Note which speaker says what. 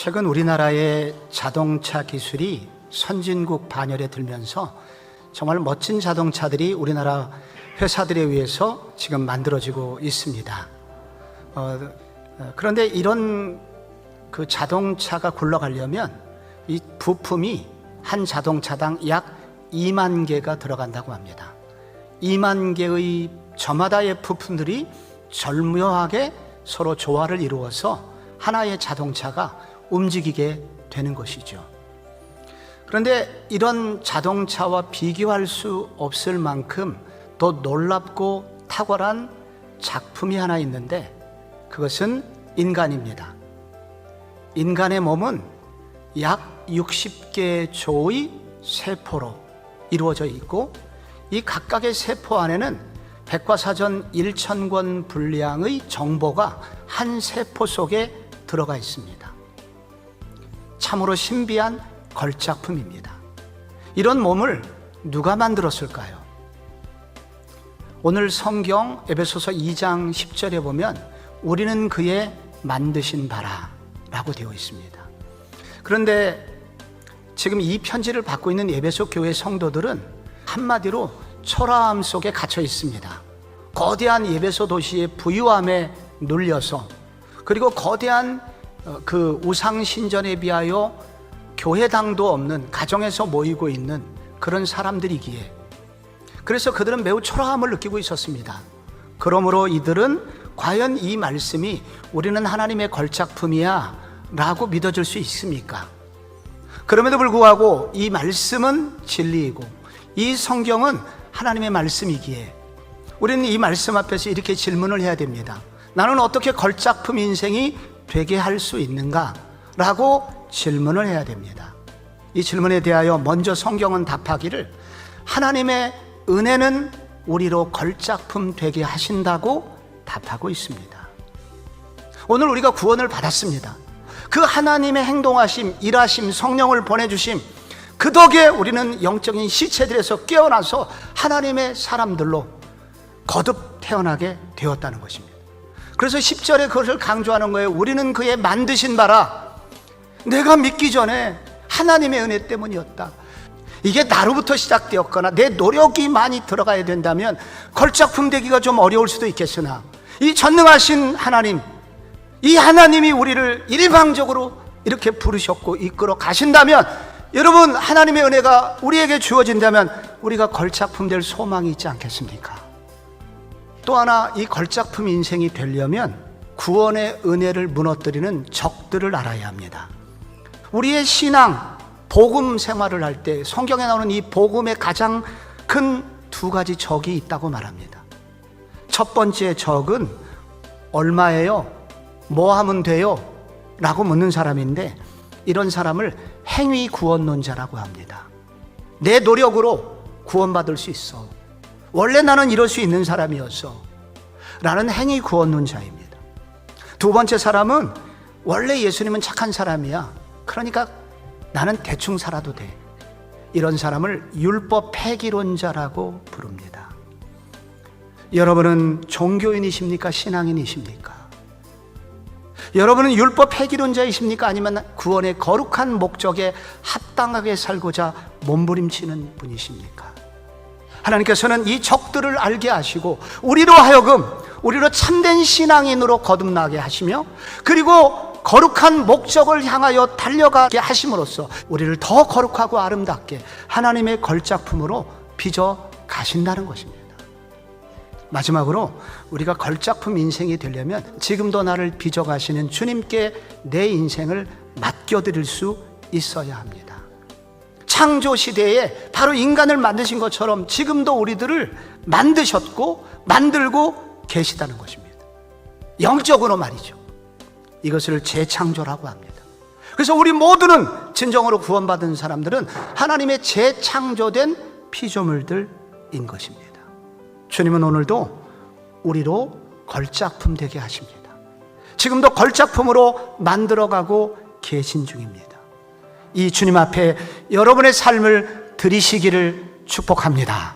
Speaker 1: 최근 우리나라의 자동차 기술이 선진국 반열에 들면서 정말 멋진 자동차들이 우리나라 회사들에 의해서 지금 만들어지고 있습니다. 그런데 이런 그 자동차가 굴러가려면 이 부품이 한 자동차당 약 2만 개가 들어간다고 합니다. 2만 개의 저마다의 부품들이 절묘하게 서로 조화를 이루어서 하나의 자동차가 움직이게 되는 것이죠. 그런데 이런 자동차와 비교할 수 없을 만큼 더 놀랍고 탁월한 작품이 하나 있는데 그것은 인간입니다. 인간의 몸은 약 60개 조의 세포로 이루어져 있고 이 각각의 세포 안에는 백과사전 1,000권 분량의 정보가 한 세포 속에 들어가 있습니다. 참으로 신비한 걸작품입니다. 이런 몸을 누가 만들었을까요? 오늘 성경 에베소서 2장 10절에 보면 우리는 그의 만드신 바라 라고 되어 있습니다. 그런데 지금 이 편지를 받고 있는 에베소 교회 성도들은 한마디로 초라함 속에 갇혀 있습니다. 거대한 에베소 도시의 부유함에 눌려서, 그리고 거대한 그 우상 신전에 비하여 교회당도 없는 가정에서 모이고 있는 그런 사람들이기에, 그래서 그들은 매우 초라함을 느끼고 있었습니다. 그러므로 이들은 과연 이 말씀이 우리는 하나님의 걸작품이야 라고 믿어질 수 있습니까? 그럼에도 불구하고 이 말씀은 진리이고 이 성경은 하나님의 말씀이기에 우리는 이 말씀 앞에서 이렇게 질문을 해야 됩니다. 나는 어떻게 걸작품 인생이 되게 할 수 있는가? 라고 질문을 해야 됩니다. 이 질문에 대하여 먼저 성경은 답하기를 하나님의 은혜는 우리로 걸작품 되게 하신다고 답하고 있습니다. 오늘 우리가 구원을 받았습니다. 그 하나님의 행동하심, 일하심, 성령을 보내주심, 그 덕에 우리는 영적인 시체들에서 깨어나서 하나님의 사람들로 거듭 태어나게 되었다는 것입니다. 그래서 10절에 그것을 강조하는 거예요. 우리는 그의 만드신 바라. 내가 믿기 전에 하나님의 은혜 때문이었다. 이게 나로부터 시작되었거나 내 노력이 많이 들어가야 된다면 걸작품 되기가 좀 어려울 수도 있겠으나 이 전능하신 하나님, 이 하나님이 우리를 일방적으로 이렇게 부르셨고 이끌어 가신다면, 여러분, 하나님의 은혜가 우리에게 주어진다면 우리가 걸작품 될 소망이 있지 않겠습니까? 또 하나, 이 걸작품 인생이 되려면 구원의 은혜를 무너뜨리는 적들을 알아야 합니다. 우리의 신앙, 복음 생활을 할 때 성경에 나오는 이 복음의 가장 큰 두 가지 적이 있다고 말합니다. 첫 번째 적은 얼마예요? 뭐 하면 돼요? 라고 묻는 사람인데, 이런 사람을 행위 구원론자라고 합니다. 내 노력으로 구원받을 수 있어, 원래 나는 이럴 수 있는 사람이었어 라는 행위 구원론자입니다. 두 번째 사람은 원래 예수님은 착한 사람이야, 그러니까 나는 대충 살아도 돼, 이런 사람을 율법 폐기론자라고 부릅니다. 여러분은 종교인이십니까? 신앙인이십니까? 여러분은 율법 폐기론자이십니까? 아니면 구원의 거룩한 목적에 합당하게 살고자 몸부림치는 분이십니까? 하나님께서는 이 적들을 알게 하시고 우리로 참된 신앙인으로 거듭나게 하시며, 그리고 거룩한 목적을 향하여 달려가게 하심으로써 우리를 더 거룩하고 아름답게 하나님의 걸작품으로 빚어 가신다는 것입니다. 마지막으로 우리가 걸작품 인생이 되려면 지금도 나를 빚어 가시는 주님께 내 인생을 맡겨드릴 수 있어야 합니다. 창조 시대에 바로 인간을 만드신 것처럼 지금도 우리들을 만드셨고 만들고 계시다는 것입니다. 영적으로 말이죠. 이것을 재창조라고 합니다. 그래서 우리 모두는, 진정으로 구원받은 사람들은 하나님의 재창조된 피조물들인 것입니다. 주님은 오늘도 우리로 걸작품 되게 하십니다. 지금도 걸작품으로 만들어가고 계신 중입니다. 이 주님 앞에 여러분의 삶을 드리시기를 축복합니다.